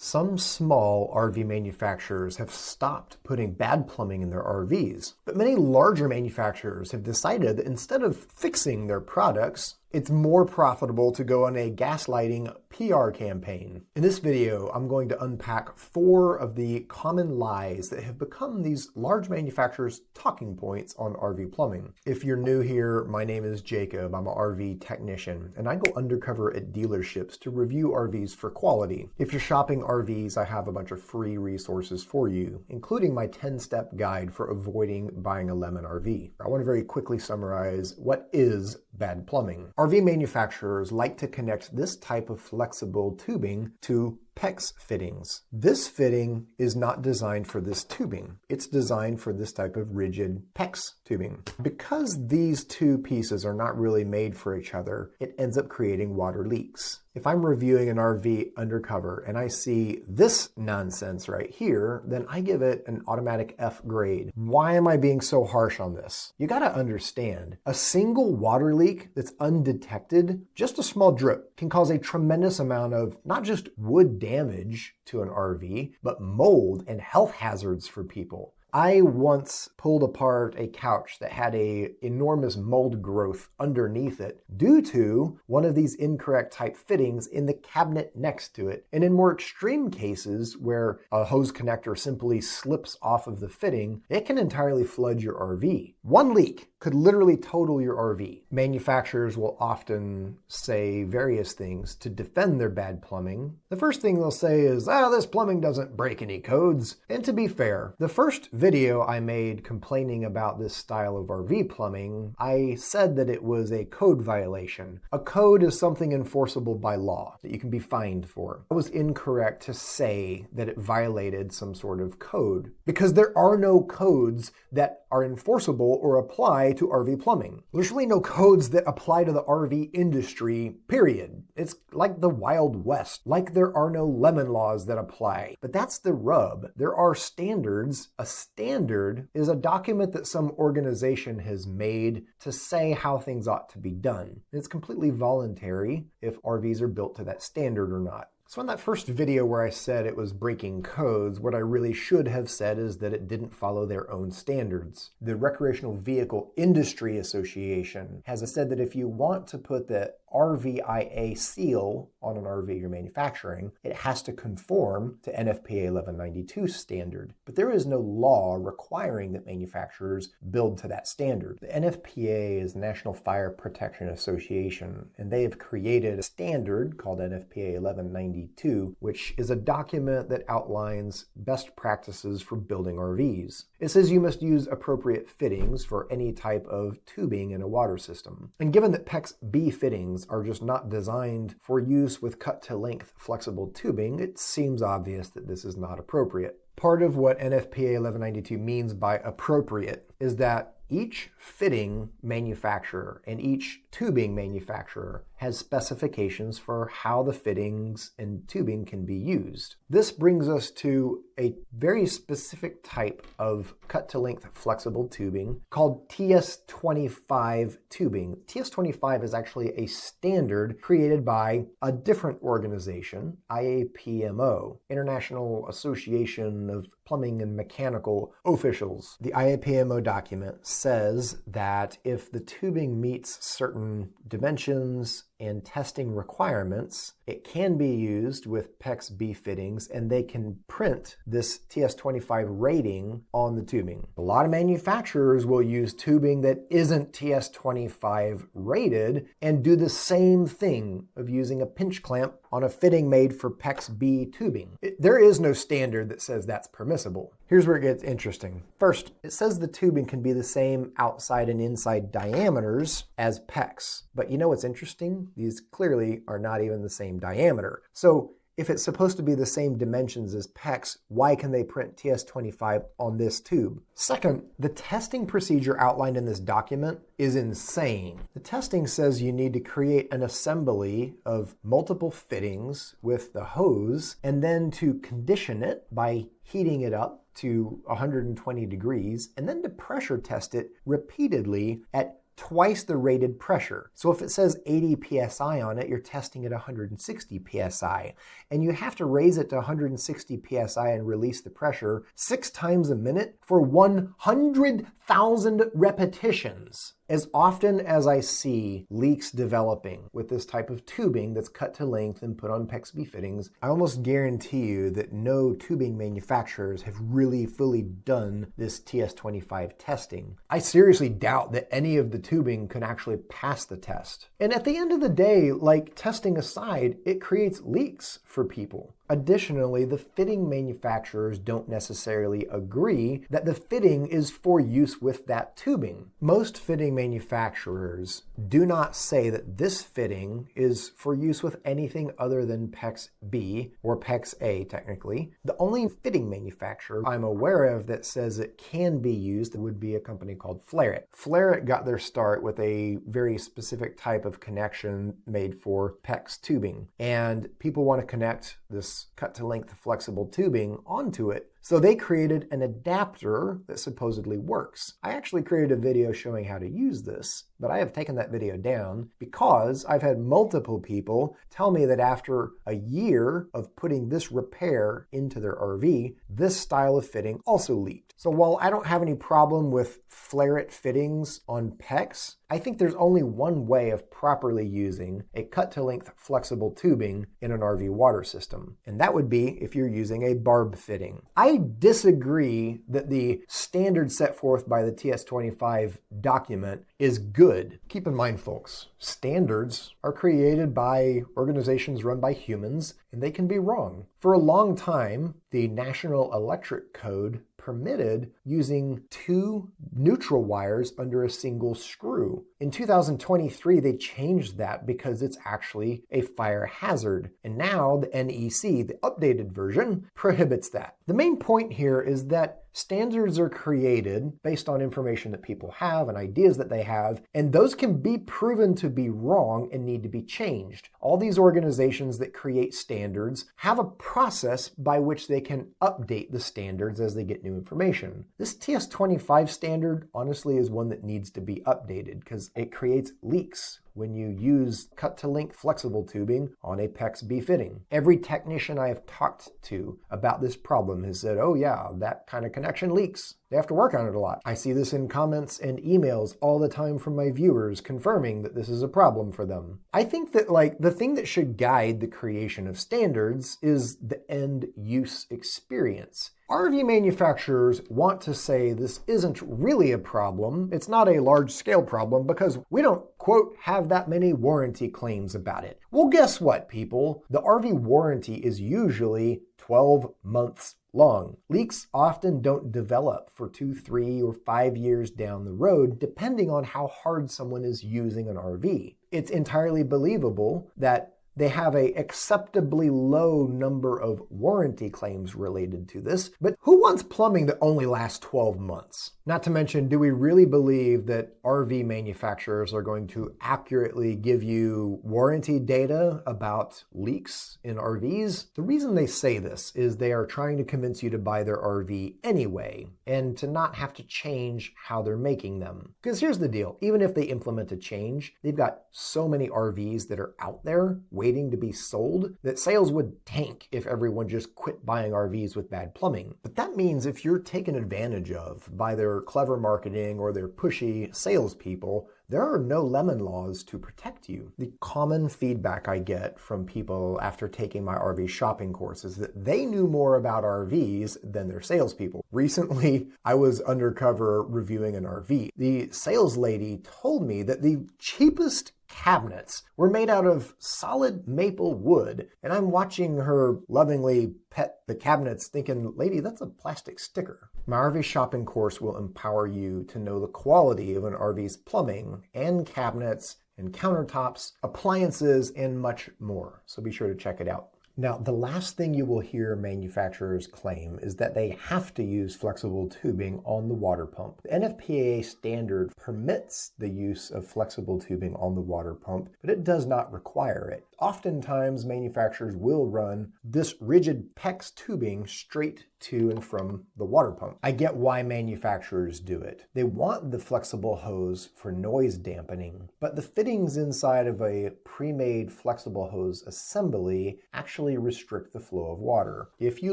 Some small RV manufacturers have stopped putting bad plumbing in their RVs, but many larger manufacturers have decided that instead of fixing their products, it's more profitable to go on a gaslighting PR campaign. In this video, I'm going to unpack 4 of the common lies that have become these large manufacturers' talking points on RV plumbing. If you're new here, my name is Jacob. I'm an RV technician, and I go undercover at dealerships to review RVs for quality. If you're shopping RVs, I have a bunch of free resources for you, including my 10-step guide for avoiding buying a lemon RV. I want to very quickly summarize what is bad plumbing. RV manufacturers like to connect this type of flexible tubing to PEX fittings. This fitting is not designed for this tubing. It's designed for this type of rigid PEX tubing. Because these two pieces are not really made for each other, it ends up creating water leaks. If I'm reviewing an RV undercover and I see this nonsense right here, then I give it an automatic F grade. Why am I being so harsh on this? You gotta understand, a single water leak that's undetected, just a small drip, can cause a tremendous amount of not just wood damage to an RV, but mold and health hazards for people. I once pulled apart a couch that had an enormous mold growth underneath it due to one of these incorrect type fittings in the cabinet next to it. And in more extreme cases where a hose connector simply slips off of the fitting, it can entirely flood your RV. One leak could literally total your RV. Manufacturers will often say various things to defend their bad plumbing. The first thing they'll say is, this plumbing doesn't break any codes. And to be fair, the first video I made complaining about this style of RV plumbing, I said that it was a code violation. A code is something enforceable by law that you can be fined for. I was incorrect to say that it violated some sort of code because there are no codes that are enforceable or apply to RV plumbing. There's really no codes that apply to the RV industry, period. It's like the Wild West, like there are no lemon laws that apply. But that's the rub. There are standards. A standard is a document that some organization has made to say how things ought to be done. It's completely voluntary if RVs are built to that standard or not. So in that first video where I said it was breaking codes, what I really should have said is that it didn't follow their own standards. The Recreational Vehicle Industry Association has said that if you want to put the RVIA seal on an RV you're manufacturing, it has to conform to NFPA 1192 standard. But there is no law requiring that manufacturers build to that standard. The NFPA is the National Fire Protection Association, and they have created a standard called NFPA 1192, which is a document that outlines best practices for building RVs. It says you must use appropriate fittings for any type of tubing in a water system. And given that PEX B fittings are just not designed for use with cut-to-length flexible tubing, it seems obvious that this is not appropriate. Part of what NFPA 1192 means by appropriate is that each fitting manufacturer and each tubing manufacturer has specifications for how the fittings and tubing can be used. This brings us to a very specific type of cut-to-length flexible tubing called TS25 tubing. TS25 is actually a standard created by a different organization, IAPMO, International Association of Plumbing and Mechanical Officials. The IAPMO document says that if the tubing meets certain dimensions and testing requirements, it can be used with PEX B fittings, and they can print this TS25 rating on the tubing. A lot of manufacturers will use tubing that isn't TS25 rated and do the same thing of using a pinch clamp on a fitting made for PEX B tubing. There is no standard that says that's permissible. Here's where it gets interesting. First, it says the tubing can be the same outside and inside diameters as PEX. But you know what's interesting? These clearly are not even the same diameter. So if it's supposed to be the same dimensions as PEX, why can they print TS25 on this tube? Second, the testing procedure outlined in this document is insane. The testing says you need to create an assembly of multiple fittings with the hose and then to condition it by heating it up to 120 degrees and then to pressure test it repeatedly at twice the rated pressure. So if it says 80 psi on it, you're testing at 160 psi. And you have to raise it to 160 psi and release the pressure 6 times a minute for 100,000 repetitions. As often as I see leaks developing with this type of tubing that's cut to length and put on PEX B fittings, I almost guarantee you that no tubing manufacturers have really fully done this TS25 testing. I seriously doubt that any of the tubing can actually pass the test. And at the end of the day, like, testing aside, it creates leaks for people. Additionally, the fitting manufacturers don't necessarily agree that the fitting is for use with that tubing. Most fitting manufacturers do not say that this fitting is for use with anything other than PEX B or PEX A technically. The only fitting manufacturer I'm aware of that says it can be used would be a company called Flarit. Flarit got their start with a very specific type of connection made for PEX tubing, and people want to connect this cut-to-length flexible tubing onto it. So they created an adapter that supposedly works. I actually created a video showing how to use this, but I have taken that video down because I've had multiple people tell me that after a year of putting this repair into their RV, this style of fitting also leaked. So while I don't have any problem with Flarit fittings on PEX, I think there's only one way of properly using a cut-to-length flexible tubing in an RV water system, and that would be if you're using a barb fitting. I disagree that the standard set forth by the TS25 document is good. Keep in mind, folks, standards are created by organizations run by humans, and they can be wrong. For a long time, the National Electric Code permitted using 2 neutral wires under a single screw. In 2023, they changed that because it's actually a fire hazard. And now the NEC, the updated version, prohibits that. The main point here is that standards are created based on information that people have and ideas that they have, and those can be proven to be wrong and need to be changed. All these organizations that create standards have a process by which they can update the standards as they get new information. This TS25 standard, honestly, is one that needs to be updated because it creates leaks when you use cut-to-length flexible tubing on a PEX B fitting. Every technician I have talked to about this problem has said, oh yeah, that kind of connection leaks. They have to work on it a lot. I see this in comments and emails all the time from my viewers confirming that this is a problem for them. I think that the thing that should guide the creation of standards is the end use experience. RV manufacturers want to say this isn't really a problem. It's not a large-scale problem because we don't, quote, have that many warranty claims about it. Well, guess what, people? The RV warranty is usually 12 months long. Leaks often don't develop for 2, 3, or 5 years down the road, depending on how hard someone is using an RV. It's entirely believable that they have an acceptably low number of warranty claims related to this, but who wants plumbing that only lasts 12 months? Not to mention, do we really believe that RV manufacturers are going to accurately give you warranty data about leaks in RVs? The reason they say this is they are trying to convince you to buy their RV anyway, and to not have to change how they're making them. Because here's the deal, even if they implement a change, they've got so many RVs that are out there waiting to be sold that sales would tank if everyone just quit buying RVs with bad plumbing. But that means if you're taken advantage of by their clever marketing or their pushy salespeople, there are no lemon laws to protect you. The common feedback I get from people after taking my RV shopping course is that they knew more about RVs than their salespeople. Recently, I was undercover reviewing an RV. The sales lady told me that the cheapest cabinets were made out of solid maple wood, and I'm watching her lovingly pet the cabinets thinking, lady, that's a plastic sticker. My RV shopping course will empower you to know the quality of an RV's plumbing and cabinets and countertops, appliances, and much more. So be sure to check it out. Now, the last thing you will hear manufacturers claim is that they have to use flexible tubing on the water pump. The NFPA standard permits the use of flexible tubing on the water pump, but it does not require it. oftentimes manufacturers will run this rigid PEX tubing straight to and from the water pump. I get why manufacturers do it. They want the flexible hose for noise dampening, but the fittings inside of a pre-made flexible hose assembly actually restrict the flow of water. If you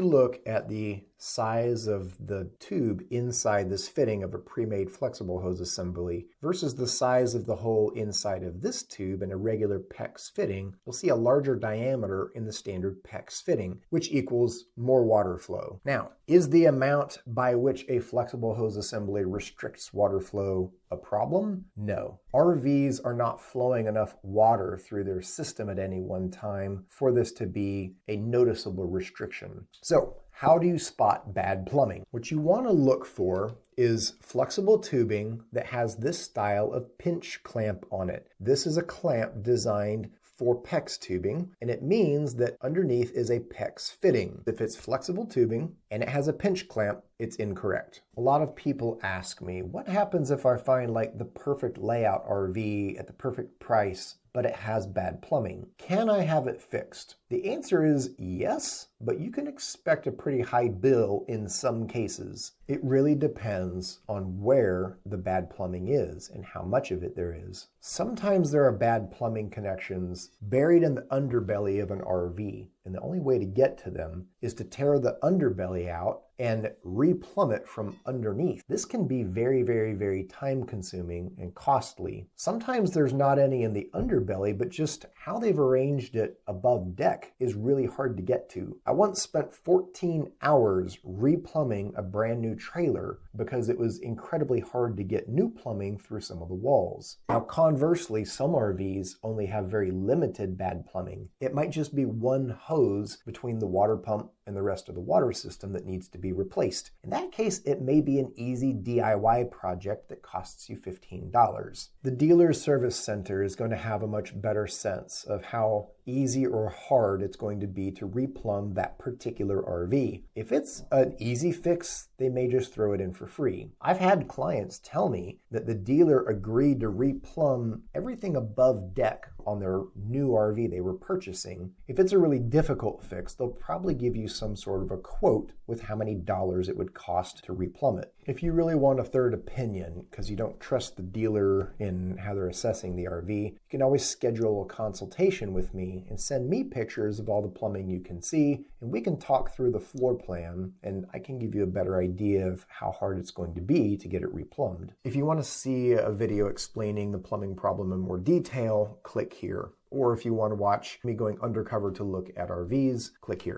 look at the size of the tube inside this fitting of a pre-made flexible hose assembly versus the size of the hole inside of this tube in a regular PEX fitting, you'll see a larger diameter in the standard PEX fitting, which equals more water flow. Now, is the amount by which a flexible hose assembly restricts water flow a problem? No. RVs are not flowing enough water through their system at any one time for this to be a noticeable restriction. So, how do you spot bad plumbing? What you want to look for is flexible tubing that has this style of pinch clamp on it. This is a clamp designed for PEX tubing, and it means that underneath is a PEX fitting. If it's flexible tubing and it has a pinch clamp, it's incorrect. A lot of people ask me, what happens if I find like the perfect layout RV at the perfect price, but it has bad plumbing? Can I have it fixed? The answer is yes, but you can expect a pretty high bill in some cases. It really depends on where the bad plumbing is and how much of it there is. Sometimes there are bad plumbing connections buried in the underbelly of an RV, and the only way to get to them is to tear the underbelly out and replumb it from underneath. This can be very, very, very time consuming and costly. Sometimes there's not any in the underbelly, but just how they've arranged it above deck is really hard to get to. I once spent 14 hours replumbing a brand new trailer because it was incredibly hard to get new plumbing through some of the walls. Now, conversely, some RVs only have very limited bad plumbing. It might just be one hose between the water pump and the rest of the water system that needs to be replaced. In that case, it may be an easy DIY project that costs you $15. The dealer service center is going to have a much better sense of how easy or hard it's going to be to replumb that particular RV. If it's an easy fix, they may just throw it in for free. I've had clients tell me that the dealer agreed to replumb everything above deck on their new RV they were purchasing. If it's a really difficult fix, they'll probably give you some sort of a quote with how many dollars it would cost to replumb it. If you really want a third opinion because you don't trust the dealer in how they're assessing the RV, you can always schedule a consultation with me and send me pictures of all the plumbing you can see, and we can talk through the floor plan, and I can give you a better idea of how hard it's going to be to get it replumbed. If you want to see a video explaining the plumbing problem in more detail, click here. Or if you want to watch me going undercover to look at RVs, click here.